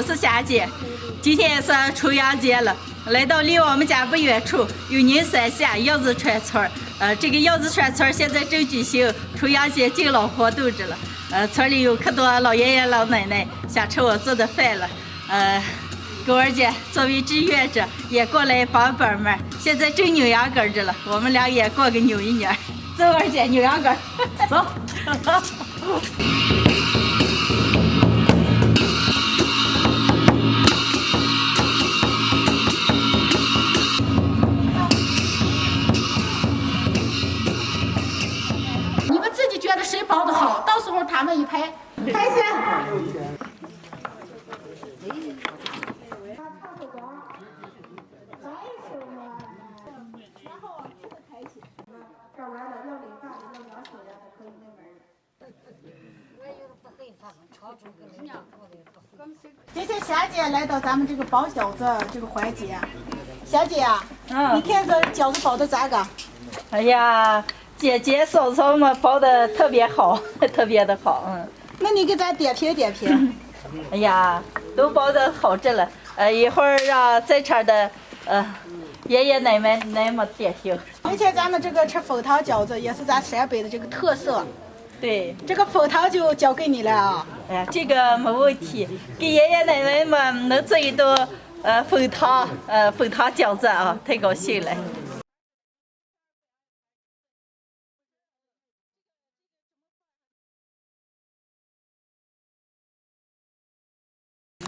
我是霞姐。今天是重阳节了，来到离我们家不远处有宁山县杨子川村这个杨子川村现在正举行重阳节敬老活动着了。村里有可多老爷爷老奶奶想吃我做的饭了。狗儿姐作为志愿者也过来帮帮忙，现在正扭秧歌着了，我们俩也过个扭一扭。走，二姐扭秧歌，走。你们自己觉得谁包的好，到时候他们一拍，开始。今天霞姐来到咱们这个包饺子这个环节，霞姐啊，你看这饺子包的咋个？哎呀，姐姐嫂嫂们包的特别好，特别的好，那你给咱点评点评。哎呀，都包的好着了。一会儿让在场的爷爷奶奶们点评。今天咱们这个吃蜂糖饺子也是咱陕北的这个特色。对，这个蜂糖就交给你了啊！哎呀，这个没问题，给爷爷奶奶们能做一道蜂糖饺子啊，太高兴了。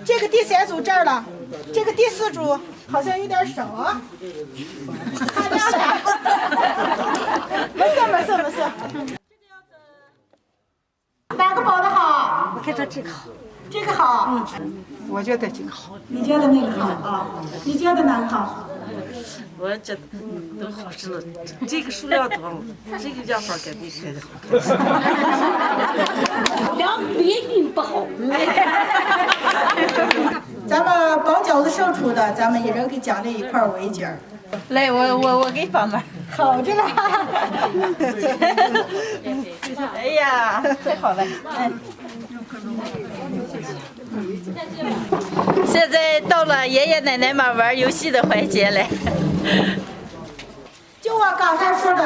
这个第三组这儿了，这个第四组好像有点少啊。他俩俩，没事。哪个包的好？我看这个好，这个好。我觉得这个好。你觉得那个好啊？你觉得哪个好？我觉得都好吃了，这个数量多了，这个样法肯定开的好。两比并不好。咱们包饺子胜出的，咱们一人给奖励一块围巾。来，我给帮忙。好着呢。哎呀，太好了。现在到了爷爷奶奶们玩游戏的环节了。就我刚才说的，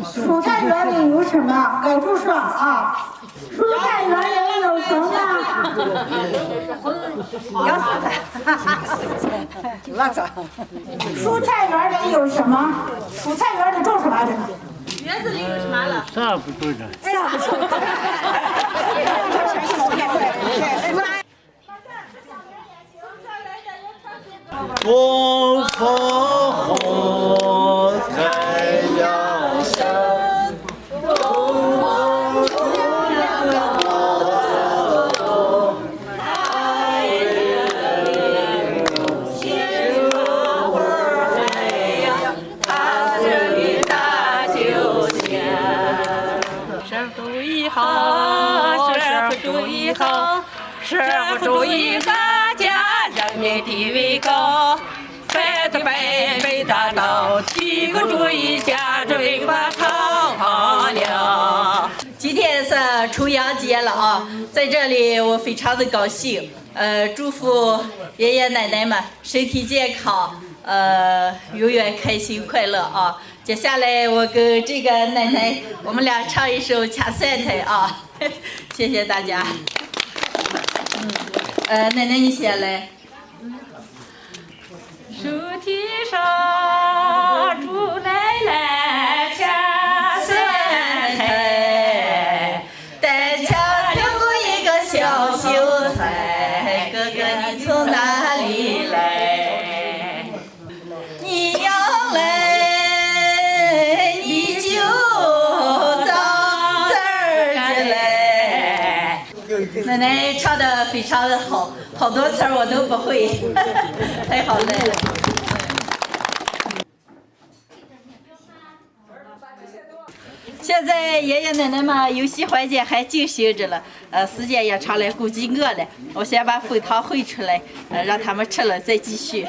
蔬菜园里有什么？该住说啊。蔬菜园里有什么？辣子。蔬菜园里有什么？蔬菜园里种什么这个？园子里有什么了？啥不种着？东风红，太阳升，东风红亮亮高高，太阳青花花海洋，它生于大秋千。12度1号，12度1号，12度1号，家人民地位高。北大道，提个注意，家中把汤好了。今天是重阳节了啊，在这里我非常的高兴，祝福爷爷奶奶们身体健康，永远开心快乐啊。接下来我跟这个奶奶，我们俩唱一首《掐蒜苔》啊，谢谢大家。奶奶你先来。树梯上，猪奶奶掐蒜苔，单枪飘过一个小秀才，哥哥你从哪里来？你要来，你就早点进来。奶奶唱的非常的好，好多词儿我都不会，太好了。现在爷爷奶奶们游戏环节还进行着了，时间也长了，估计饿了，我先把蜂糖烩出来，让他们吃了再继续。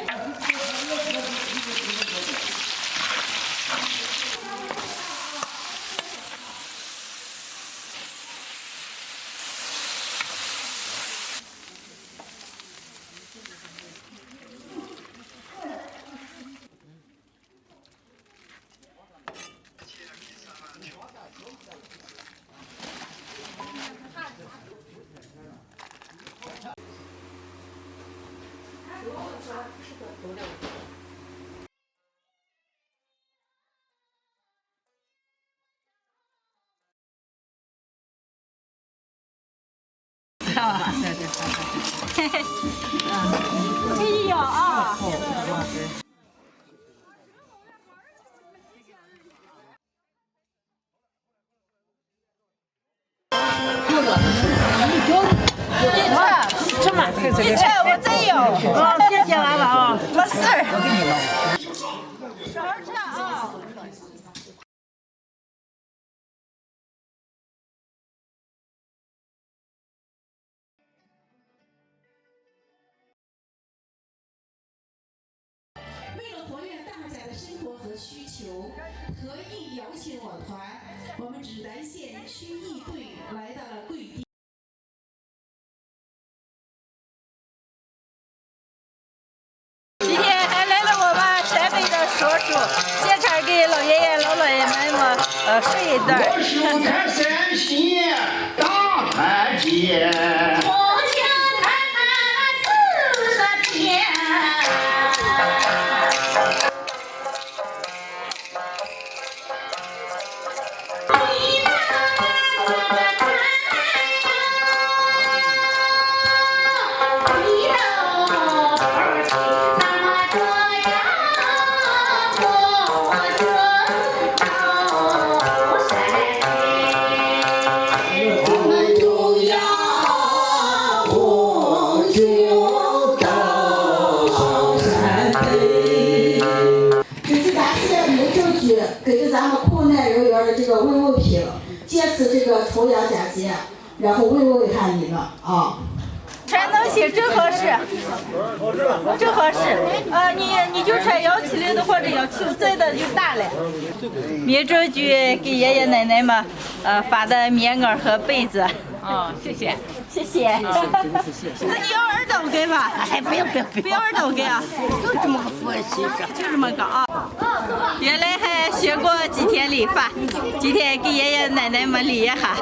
哎呀啊！什么？一车我真有。啊，谢谢娃娃啊。没事儿。少吃啊！为了活跃大家的生活和需求，特意邀请我团，我们芷南县区艺队来到了贵地。今天还来了我们陕北的叔叔，现场给老爷爷老爷们睡一段。我是看山西大团结。给咱们困难人员的这个慰问品，借此这个重阳佳节，然后慰问一下你们啊。穿东西正合适，正合适。你就穿170的或者173的就大了。民政局给爷爷奶奶们发的棉袄和被子。哦，谢谢。谢谢。自己要耳朵给吧？哎，不要耳朵给啊，就这么个佛系，就这么个啊。原来还学过几天理发，今天给爷爷奶奶们理一下。